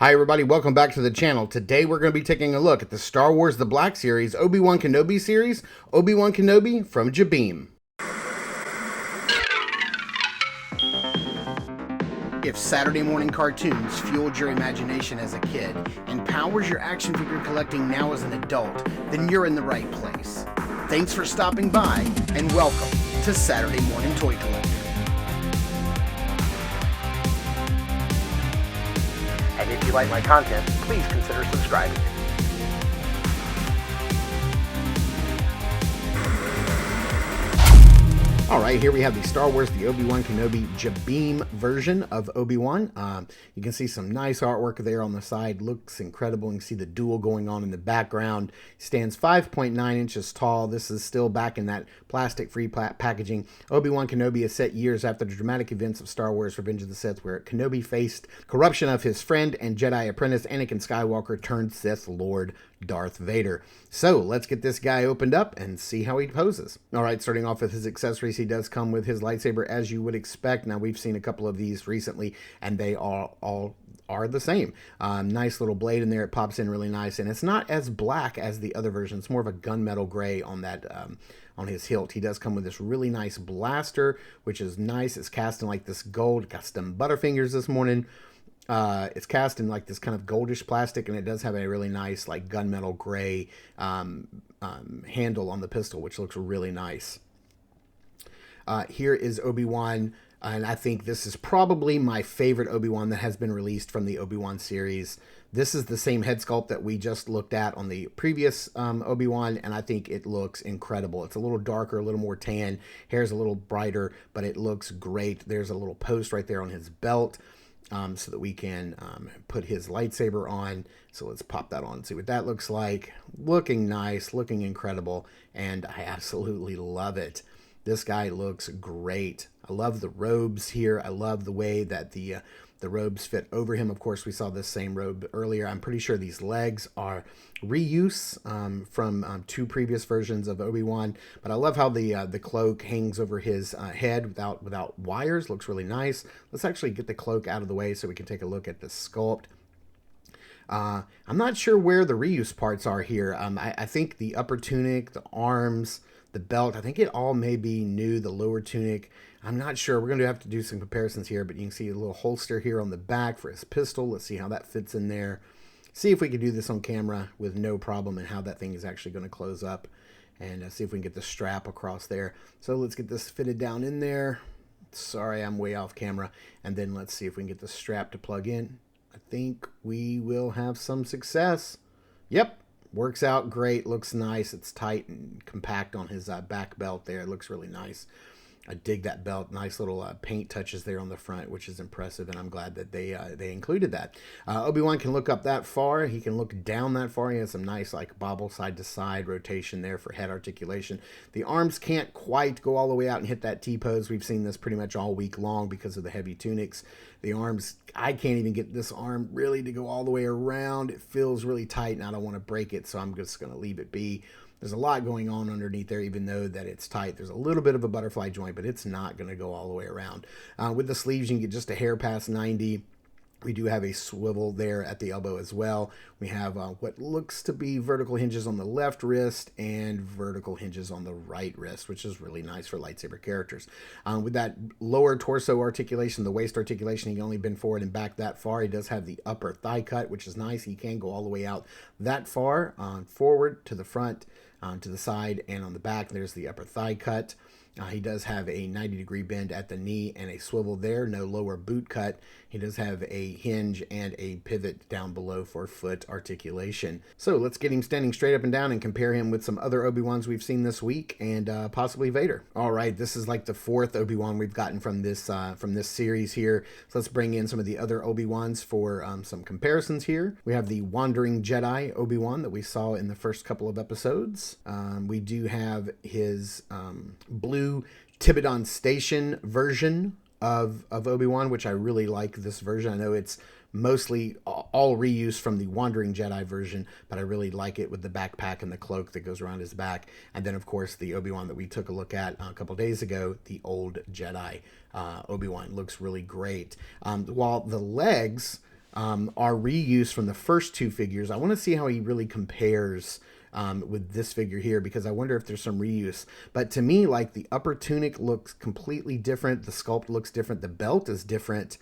Hi everybody, welcome back to the channel. Today we're going to be taking a look at the Star Wars The Black Series, Obi-Wan Kenobi series, Obi-Wan Kenobi from Jabiim. If Saturday morning cartoons fueled your imagination as a kid and powers your action figure collecting now as an adult, then you're in the right place. Thanks for stopping by and welcome to Saturday Morning Toy Collector. And if you like my content, please consider subscribing. Alright, here we have the Star Wars, the Obi-Wan Kenobi Jabiim version of Obi-Wan. You can see some nice artwork there on the side. Looks incredible. You can see the duel going on in the background. Stands 5.9 inches tall. This is still back in that plastic-free packaging. Obi-Wan Kenobi is set years after the dramatic events of Star Wars Revenge of the Sith, where Kenobi faced corruption of his friend and Jedi apprentice Anakin Skywalker turned Sith Lord Darth Vader. So let's get this guy opened up and see how he poses. All right, starting off with his accessories, he does come with his lightsaber as you would expect. Now we've seen a couple of these recently and they all are the same. Nice little blade in there. It pops in really nice, and it's not as black as the other version. It's more of a gunmetal gray on that on his hilt. He does come with this really nice blaster, which is nice. It's cast in like this gold. Got some butterfingers this morning. It's cast in like this kind of goldish plastic, and it does have a really nice like gunmetal gray handle on the pistol, which looks really nice. Here is Obi-Wan, and I think this is probably my favorite Obi-Wan that has been released from the Obi-Wan series. This is the same head sculpt that we just looked at on the previous Obi-Wan, and I think it looks incredible. It's a little darker, a little more tan. Hair's a little brighter, but it looks great. There's a little post right there on his belt. So that we can put his lightsaber on. So let's pop that on and see what that looks like. Looking nice, looking incredible, and I absolutely love it. This guy looks great. I love the robes here. I love the way that the robes fit over him. Of course, we saw this same robe earlier. I'm pretty sure these legs are reuse from two previous versions of Obi-Wan. But I love how the cloak hangs over his head without wires. Looks really nice. Let's actually get the cloak out of the way so we can take a look at the sculpt. I'm not sure where the reuse parts are here. I think the upper tunic, the arms, the belt, I think it all may be new. The lower tunic, I'm not sure. We're going to have to do some comparisons here, but you can see a little holster here on the back for his pistol. Let's see how that fits in there. See if we can do this on camera with no problem and how that thing is actually going to close up, and see if we can get the strap across there. So let's get this fitted down in there. Sorry, I'm way off camera. And then let's see if we can get the strap to plug in. I think we will have some success. Yep. Works out great. Looks nice. It's tight and compact on his back belt there. It looks really nice. I dig that belt. Nice little paint touches there on the front, which is impressive, and I'm glad that they included that. Obi-Wan can look up that far. He can look down that far. He has some nice like bobble side-to-side rotation there for head articulation. The arms can't quite go all the way out and hit that T-pose. We've seen this pretty much all week long because of the heavy tunics. The arms, I can't even get this arm really to go all the way around. It feels really tight, and I don't want to break it, so I'm just going to leave it be. There's a lot going on underneath there, even though that it's tight. There's a little bit of a butterfly joint, but it's not going to go all the way around. With the sleeves, you can get just a hair past 90. We do have a swivel there at the elbow as well. We have what looks to be vertical hinges on the left wrist and vertical hinges on the right wrist, which is really nice for lightsaber characters. With that lower torso articulation, the waist articulation, he can only bend forward and back that far. He does have the upper thigh cut, which is nice. He can go all the way out that far, forward, to the front, to the side, and on the back. There's the upper thigh cut. He does have a 90-degree bend at the knee and a swivel there. No lower boot cut. He does have a hinge and a pivot down below for foot articulation. So let's get him standing straight up and down and compare him with some other Obi-Wans we've seen this week, and possibly Vader. All right, this is like the fourth Obi-Wan we've gotten from this series here. So let's bring in some of the other Obi-Wans for some comparisons here. We have the Wandering Jedi Obi-Wan that we saw in the first couple of episodes. We do have his blue Tibidon Station version of Obi-Wan, which I really like this version. I know it's mostly all reuse from the Wandering Jedi version, but I really like it with the backpack and the cloak that goes around his back. And then, of course, the Obi-Wan that we took a look at a couple days ago, the old Jedi Obi-Wan, looks really great. While the legs are reuse from the first two figures. I want to see how he really compares with this figure here, because I wonder if there's some reuse. But to me, like, the upper tunic looks completely different. The sculpt looks different. The belt is different.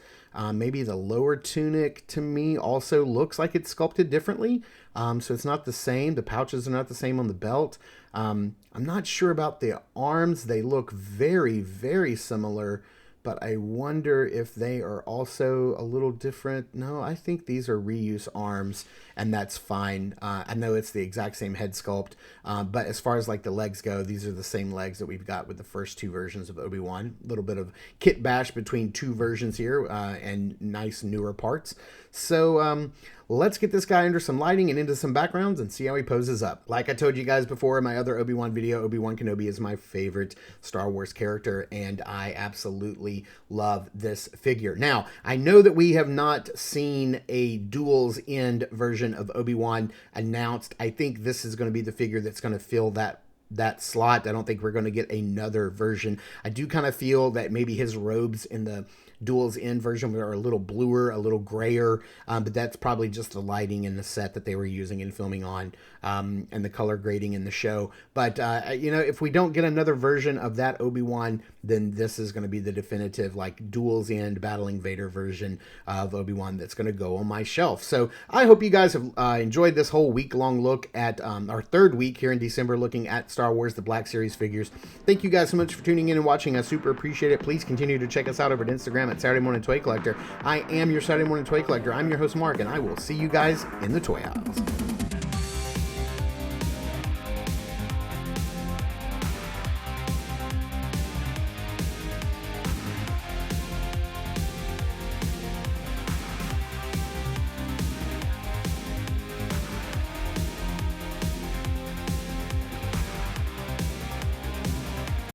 Maybe the lower tunic to me also looks like it's sculpted differently. So it's not the same. The pouches are not the same on the belt. I'm not sure about the arms. They look very, very similar, but I wonder if they are also a little different. No, I think these are reuse arms, and that's fine. I know it's the exact same head sculpt, but as far as like the legs go, these are the same legs that we've got with the first two versions of Obi-Wan. A little bit of kit bash between two versions here, and nice newer parts. So let's get this guy under some lighting and into some backgrounds and see how he poses up. Like I told you guys before in my other Obi-Wan video, Obi-Wan Kenobi is my favorite Star Wars character, and I absolutely love this figure. Now, I know that we have not seen a duals end version of Obi-Wan announced. I think this is going to be the figure that's going to fill that slot. I don't think we're going to get another version. I do kind of feel that maybe his robes in the duals end version are a little bluer, a little grayer, but that's probably just the lighting in the set that they were using and filming on, and the color grading in the show. But you know, if we don't get another version of that Obi-Wan, then this is going to be the definitive, like, duals end battling Vader version of Obi-Wan that's going to go on my shelf. So I hope you guys have enjoyed this whole week-long look at our third week here in December, looking at Star Wars The Black Series figures. Thank you guys so much for tuning in and watching. I super appreciate it. Please continue to check us out over at Instagram at Saturday Morning Toy Collector. I am your Saturday Morning Toy Collector. I'm your host, Mark, and I will see you guys in the toy aisles.